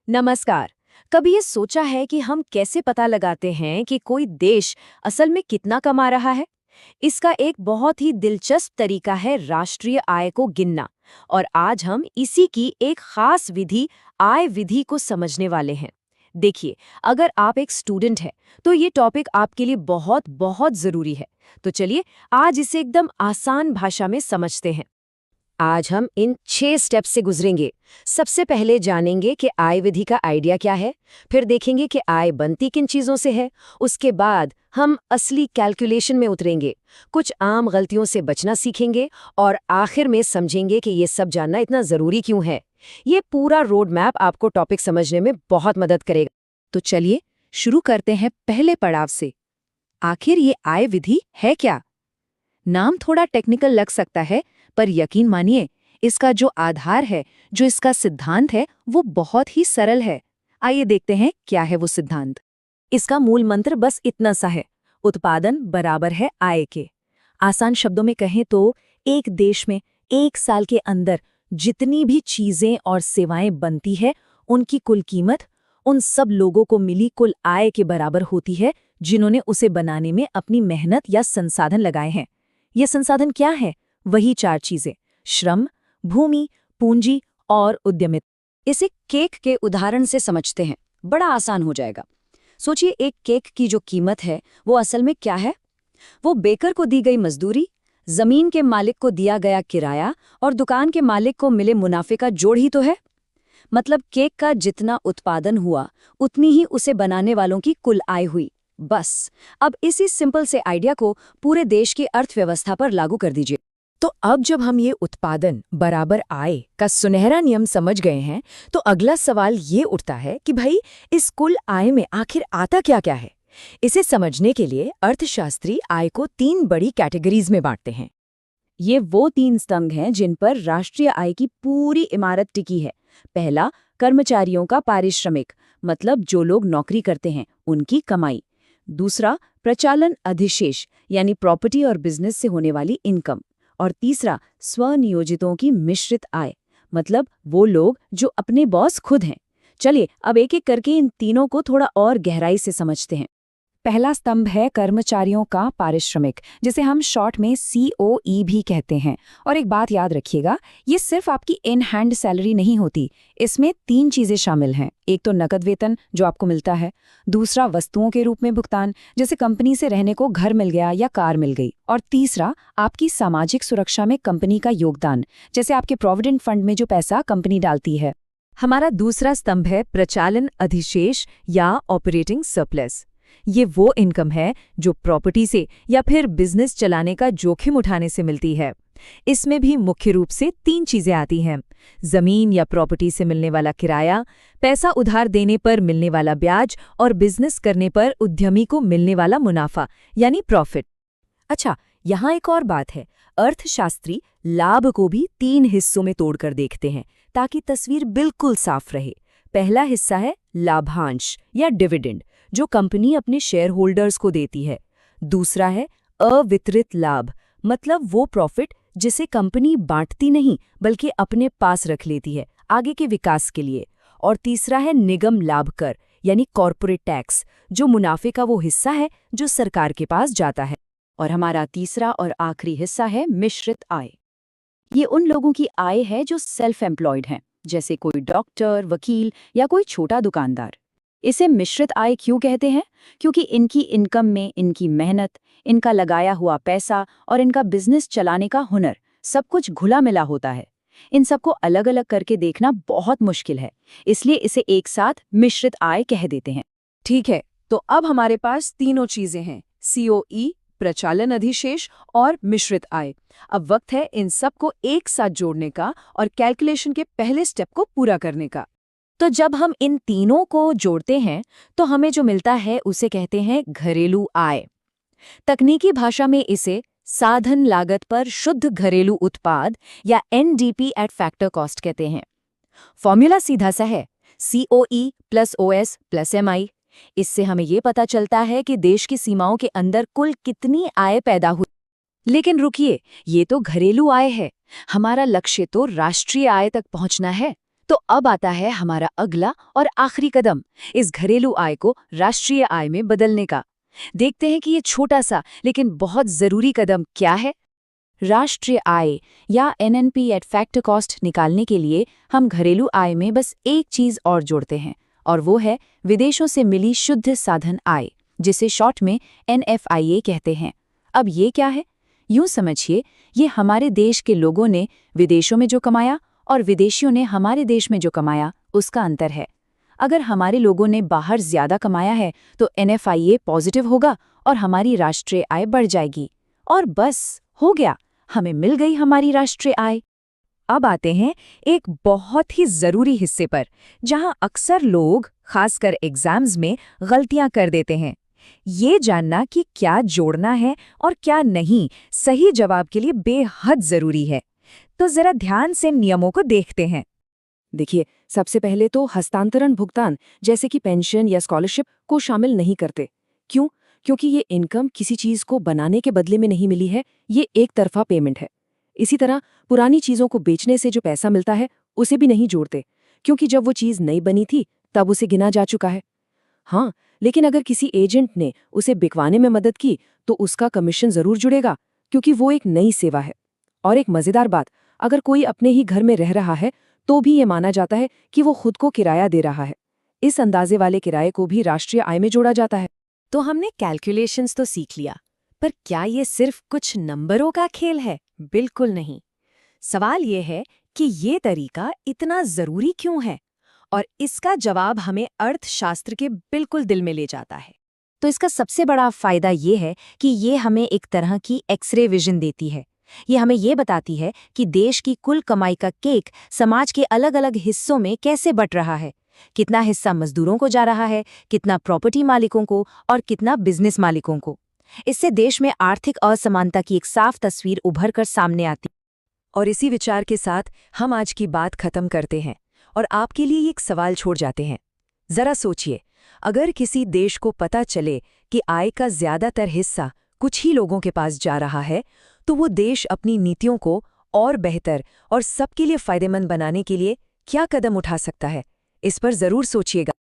नमस्कार। कभी ये सोचा है कि हम कैसे पता लगाते हैं कि कोई देश असल में कितना कमा रहा है? इसका एक बहुत ही दिलचस्प तरीका है राष्ट्रीय आय को गिनना। और आज हम इसी की एक खास विधि, आय विधि को समझने वाले हैं। देखिए, अगर आप एक स्टूडेंट हैं, तो ये टॉपिक आपके लिए बहुत बहुत जरूरी है। तो चलिए, आज इसे एकदम आसान भाषा में समझते हैं। आज हम इन 6 स्टेप्स से गुजरेंगे। सबसे पहले जानेंगे कि आय विधि का आइडिया क्या है, फिर देखेंगे कि आय बनती किन चीज़ों से है, उसके बाद हम असली कैलकुलेशन में उतरेंगे, कुछ आम गलतियों से बचना सीखेंगे और आखिर में समझेंगे कि ये सब जानना इतना ज़रूरी क्यों है। ये पूरा रोड मैप आपको टॉपिक समझने में बहुत मदद करेगा। तो चलिए, शुरू करते हैं पहले पड़ाव से। आखिर ये आय विधि है क्या? नाम थोड़ा टेक्निकल लग सकता है, पर यकीन मानिए, इसका जो आधार है, जो इसका सिद्धांत है, वो बहुत ही सरल है। आइए देखते हैं क्या है वो सिद्धांत। इसका मूल मंत्र बस इतना सा है, उत्पादन बराबर है आय के। आसान शब्दों में कहें तो एक देश में एक साल के अंदर जितनी भी चीजें और सेवाएं बनती है, उनकी कुल कीमत उन सब लोगों को मिली कुल आय के बराबर होती है, जिन्होंने उसे बनाने में अपनी मेहनत या संसाधन लगाए हैं। ये संसाधन क्या है? वही 4 चीजें: श्रम, भूमि, पूंजी और उद्यमिता। इसे केक के उदाहरण से समझते हैं, बड़ा आसान हो जाएगा। सोचिए, एक केक की जो कीमत है, वो असल में क्या है? वो बेकर को दी गई मजदूरी, जमीन के मालिक को दिया गया किराया और दुकान के मालिक को मिले मुनाफे का जोड़ ही तो है। मतलब केक का जितना उत्पादन हुआ, उतनी ही उसे बनाने वालों की कुल आय हुई। बस, अब इसी सिंपल से आइडिया को पूरे देश की अर्थव्यवस्था पर लागू कर दीजिए। तो अब जब हम ये उत्पादन बराबर आय का सुनहरा नियम समझ गए हैं, तो अगला सवाल ये उठता है कि भाई, इस कुल आय में आखिर आता क्या क्या है? इसे समझने के लिए अर्थशास्त्री आय को 3 बड़ी कैटेगरीज में बांटते हैं। ये वो 3 स्तंभ हैं जिन पर राष्ट्रीय आय की पूरी इमारत टिकी है। पहला, कर्मचारियों का पारिश्रमिक, मतलब जो लोग नौकरी करते हैं, उनकी कमाई। दूसरा, प्रचालन अधिशेष, यानी प्रॉपर्टी और बिजनेस से होने वाली इनकम। और तीसरा, स्वनियोजितों की मिश्रित आय, मतलब वो लोग जो अपने बॉस खुद हैं। चलिए, अब एक एक करके इन तीनों को थोड़ा और गहराई से समझते हैं। पहला स्तंभ है कर्मचारियों का पारिश्रमिक, जिसे हम शॉर्ट में COE भी कहते हैं। और एक बात याद रखिएगा, ये सिर्फ आपकी इन हैंड सैलरी नहीं होती। इसमें 3 चीजें शामिल हैं। एक तो नकद वेतन जो आपको मिलता है, दूसरा वस्तुओं के रूप में भुगतान, जैसे कंपनी से रहने को घर मिल गया या कार मिल गई, और तीसरा आपकी सामाजिक सुरक्षा में कंपनी का योगदान, जैसे आपके प्रोविडेंट फंड में जो पैसा कंपनी डालती है। हमारा दूसरा स्तंभ है प्रचालन अधिशेष या ऑपरेटिंग सरप्लस। ये वो इनकम है जो प्रॉपर्टी से या फिर बिजनेस चलाने का जोखिम उठाने से मिलती है। इसमें भी मुख्य रूप से 3 चीजें आती हैं: जमीन या प्रॉपर्टी से मिलने वाला किराया, पैसा उधार देने पर मिलने वाला ब्याज और बिजनेस करने पर उद्यमी को मिलने वाला मुनाफा, यानी प्रॉफिट। अच्छा, यहाँ एक और बात है। अर्थशास्त्री लाभ को भी 3 हिस्सों में तोड़कर देखते हैं, ताकि तस्वीर बिल्कुल साफ रहे। पहला हिस्सा है लाभांश या डिविडेंड, जो कंपनी अपने शेयर होल्डर्स को देती है। दूसरा है अवितरित लाभ, मतलब वो प्रॉफिट जिसे कंपनी बांटती नहीं बल्कि अपने पास रख लेती है आगे के विकास के लिए। और तीसरा है निगम लाभ कर, यानी कॉर्पोरेट टैक्स, जो मुनाफे का वो हिस्सा है जो सरकार के पास जाता है। और हमारा तीसरा और आखिरी हिस्सा है मिश्रित आय। ये उन लोगों की आय है जो सेल्फ एम्प्लॉयड हैं, जैसे कोई डॉक्टर, वकील या कोई छोटा दुकानदार। इसे मिश्रित आय क्यों कहते हैं? क्योंकि इनकी इनकम में इनकी मेहनत, इनका लगाया हुआ पैसा और इनका बिजनेस चलाने का हुनर, सब कुछ घुला मिला होता है। इन सबको अलग अलग करके देखना बहुत मुश्किल है, इसलिए इसे एक साथ मिश्रित आय कह देते हैं। ठीक है, तो अब हमारे पास तीनों चीजें हैं: COE, प्रचालन अधिशेष और मिश्रित आय। अब वक्त है इन सबको एक साथ जोड़ने का और कैलकुलेशन के पहले स्टेप को पूरा करने का। तो जब हम इन तीनों को जोड़ते हैं, तो हमें जो मिलता है उसे कहते हैं घरेलू आय। तकनीकी भाषा में इसे साधन लागत पर शुद्ध घरेलू उत्पाद या NDP एट फैक्टर कॉस्ट कहते हैं। फॉर्मूला सीधा सा है, COE + OS + MI। इससे हमें ये पता चलता है कि देश की सीमाओं के अंदर कुल कितनी आय पैदा हुई। लेकिन रुकिए, ये तो घरेलू आय है। हमारा लक्ष्य तो राष्ट्रीय आय तक पहुंचना है। तो अब आता है हमारा अगला और आखिरी कदम, इस घरेलू आय को राष्ट्रीय आय में बदलने का। देखते हैं कि ये छोटा सा लेकिन बहुत जरूरी कदम क्या है। राष्ट्रीय आय या एनएनपी एट फैक्टर कॉस्ट निकालने के लिए हम घरेलू आय में बस एक चीज और जोड़ते हैं, और वो है विदेशों से मिली शुद्ध साधन आय, जिसे शॉर्ट में एनएफआईए कहते हैं। अब ये क्या है? यूं समझिए, ये हमारे देश के लोगों ने विदेशों में जो कमाया और विदेशियों ने हमारे देश में जो कमाया उसका अंतर है। अगर हमारे लोगों ने बाहर ज्यादा कमाया है तो एनएफआईए पॉजिटिव होगा और हमारी राष्ट्रीय आय बढ़ जाएगी। और बस हो गया, हमें मिल गई हमारी राष्ट्रीय आय। अब आते हैं एक बहुत ही जरूरी हिस्से पर, जहां अक्सर लोग खासकर एग्जाम्स में गलतियां कर देते हैं। ये जानना कि क्या जोड़ना है और क्या नहीं सही जवाब के लिए बेहद जरूरी है। तो जरा ध्यान से नियमों को देखते हैं। देखिए, सबसे पहले तो हस्तांतरण भुगतान जैसे कि पेंशन या स्कॉलरशिप को शामिल नहीं करते। क्यों? क्योंकि ये इनकम किसी चीज को बनाने के बदले में नहीं मिली है, ये एक तरफा पेमेंट है। इसी तरह पुरानी चीजों को बेचने से जो पैसा मिलता है उसे भी नहीं जोड़ते, क्योंकि जब वो चीज नई बनी थी तब उसे गिना जा चुका है। हाँ, लेकिन अगर किसी एजेंट ने उसे बिकवाने में मदद की तो उसका कमीशन जरूर जुड़ेगा, क्योंकि वो एक नई सेवा है। और एक मजेदार बात, अगर कोई अपने ही घर में रह रहा है तो भी ये माना जाता है कि वो खुद को किराया दे रहा है। इस अंदाजे वाले किराए को भी राष्ट्रीय आय में जोड़ा जाता है। तो हमने कैलकुलेशंस तो सीख लिया, पर क्या ये सिर्फ कुछ नंबरों का खेल है? बिल्कुल नहीं। सवाल ये है कि ये तरीका इतना जरूरी क्यों है, और इसका जवाब हमें अर्थशास्त्र के बिल्कुल दिल में ले जाता है। तो इसका सबसे बड़ा फायदा ये है कि ये हमें एक तरह की एक्सरे विजन देती है। ये हमें ये बताती है कि देश की कुल कमाई का केक समाज के अलग अलग हिस्सों में कैसे बट रहा है। कितना हिस्सा मजदूरों को जा रहा है, कितना प्रॉपर्टी मालिकों को और कितना बिजनेस मालिकों को। इससे देश में आर्थिक असमानता की एक साफ तस्वीर उभर कर सामने आती। और इसी विचार के साथ हम आज की बात खत्म करते हैं और आपके लिए एक सवाल छोड़ जाते हैं। जरा सोचिए, अगर किसी देश को पता चले कि आय का ज्यादातर हिस्सा कुछ ही लोगों के पास जा रहा है, तो वो देश अपनी नीतियों को और बेहतर और सबके लिए फायदेमंद बनाने के लिए क्या कदम उठा सकता है? इस पर जरूर सोचिएगा।